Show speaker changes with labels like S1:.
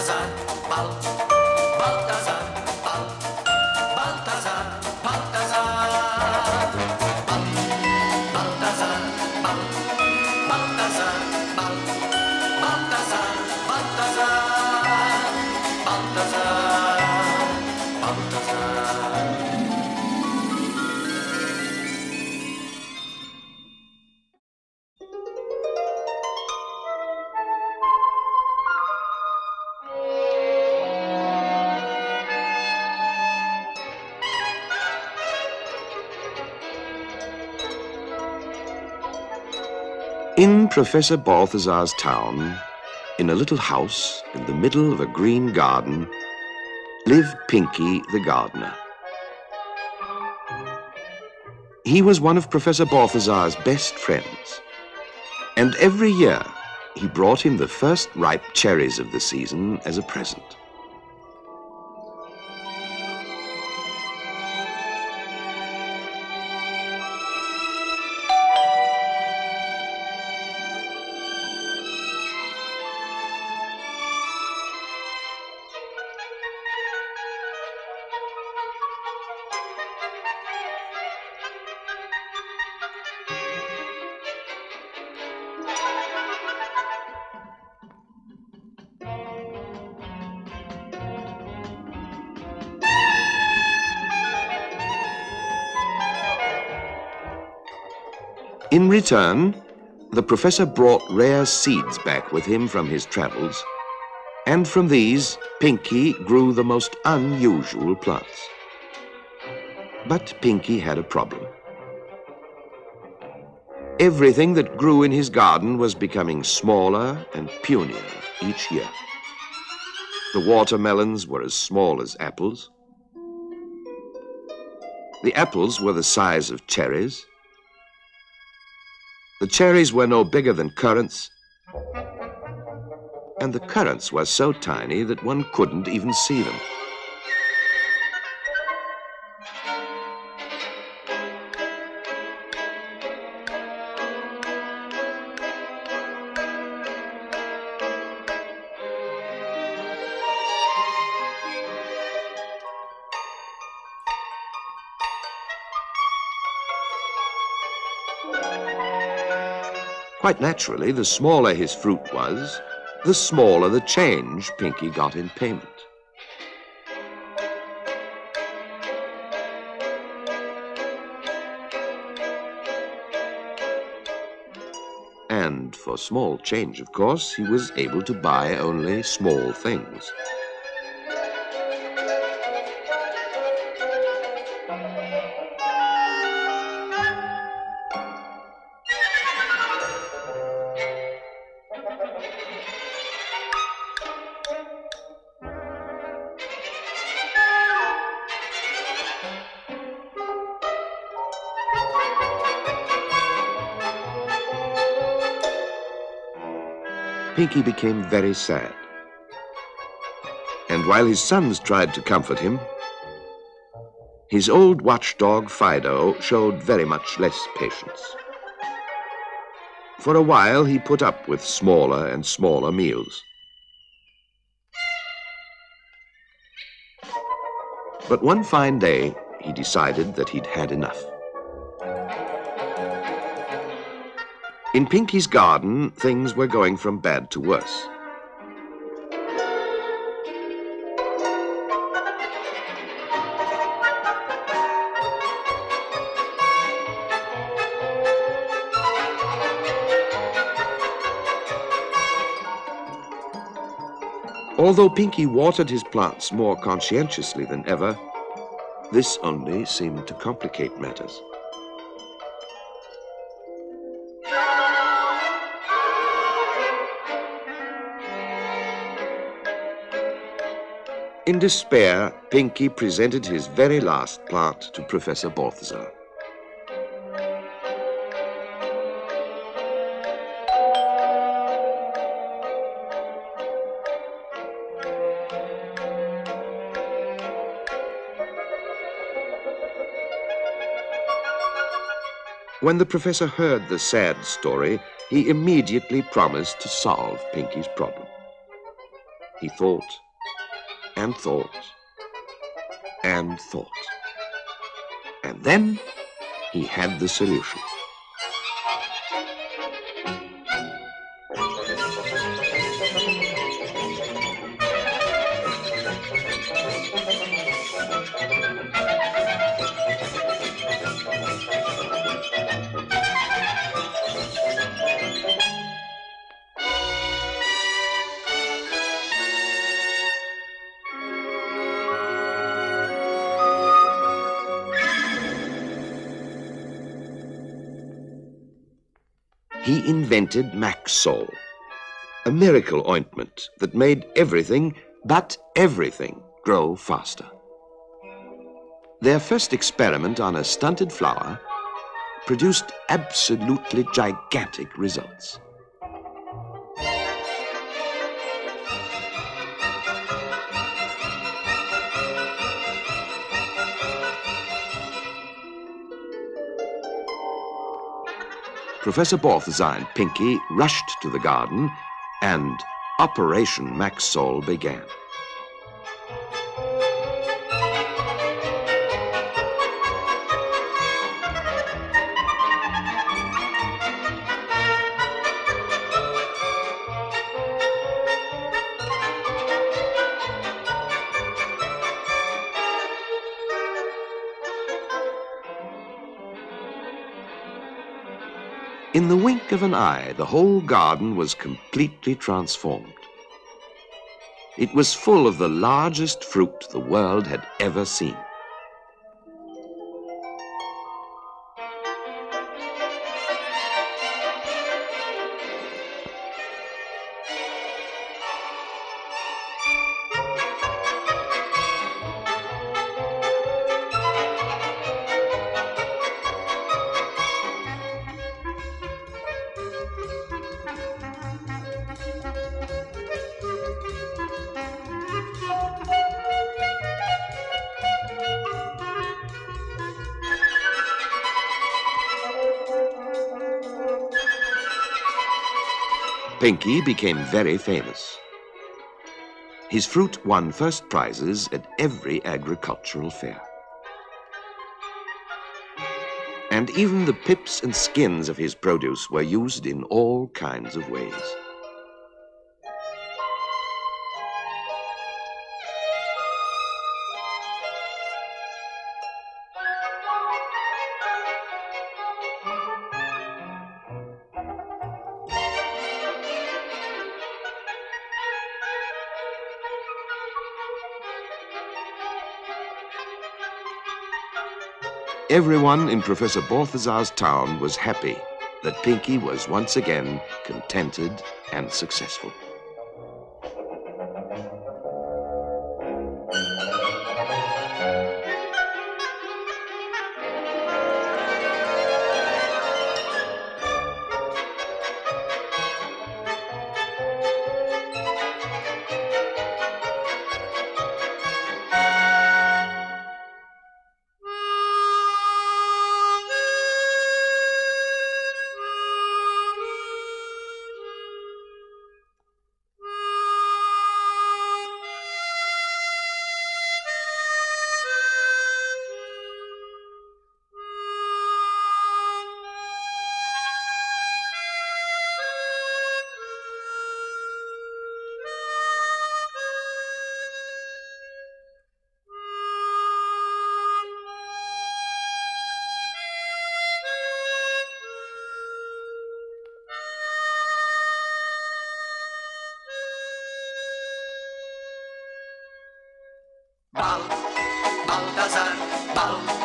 S1: Balthazar, Balthazar, Balthazar, Balthazar, Balthazar, Balthazar, Balthazar, Balthazar, Balthazar.
S2: In Professor Balthazar's town, in a little house in the middle of a green garden, lived Pinky the gardener. He was one of Professor Balthazar's best friends, and every year he brought him the first ripe cherries of the season as a present. In return, the professor brought rare seeds back with him from his travels, and from these, Pinky grew the most unusual plants. But Pinky had a problem. Everything that grew in his garden was becoming smaller and punier each year. The watermelons were as small as apples. The apples were the size of cherries. The cherries were no bigger than currants, and the currants were so tiny that one couldn't even see them. Quite naturally, the smaller his fruit was, the smaller the change Pinky got in payment. And for small change, of course, he was able to buy only small things. Pinky became very sad. And while his sons tried to comfort him, his old watchdog Fido showed very much less patience. For a while, he put up with smaller and smaller meals. But one fine day, he decided that he'd had enough. In Pinky's garden, things were going from bad to worse. Although Pinky watered his plants more conscientiously than ever, this only seemed to complicate matters. In despair, Pinky presented his very last plant to Professor Balthazar. When the professor heard the sad story, he immediately promised to solve Pinky's problem. He thought and thought and thought. And then he had the solution. He invented Maxol, a miracle ointment that made everything but everything grow faster. Their first experiment on a stunted flower produced absolutely gigantic results. Professor Balthazar and Pinky rushed to the garden, and Operation Maxol began. In the wink of an eye, the whole garden was completely transformed. It was full of the largest fruit the world had ever seen. Pinky became very famous. His fruit won first prizes at every agricultural fair. And even the pips and skins of his produce were used in all kinds of ways. Everyone in Professor Balthazar's town was happy that Pinky was once again contented and successful.
S1: Balthazar,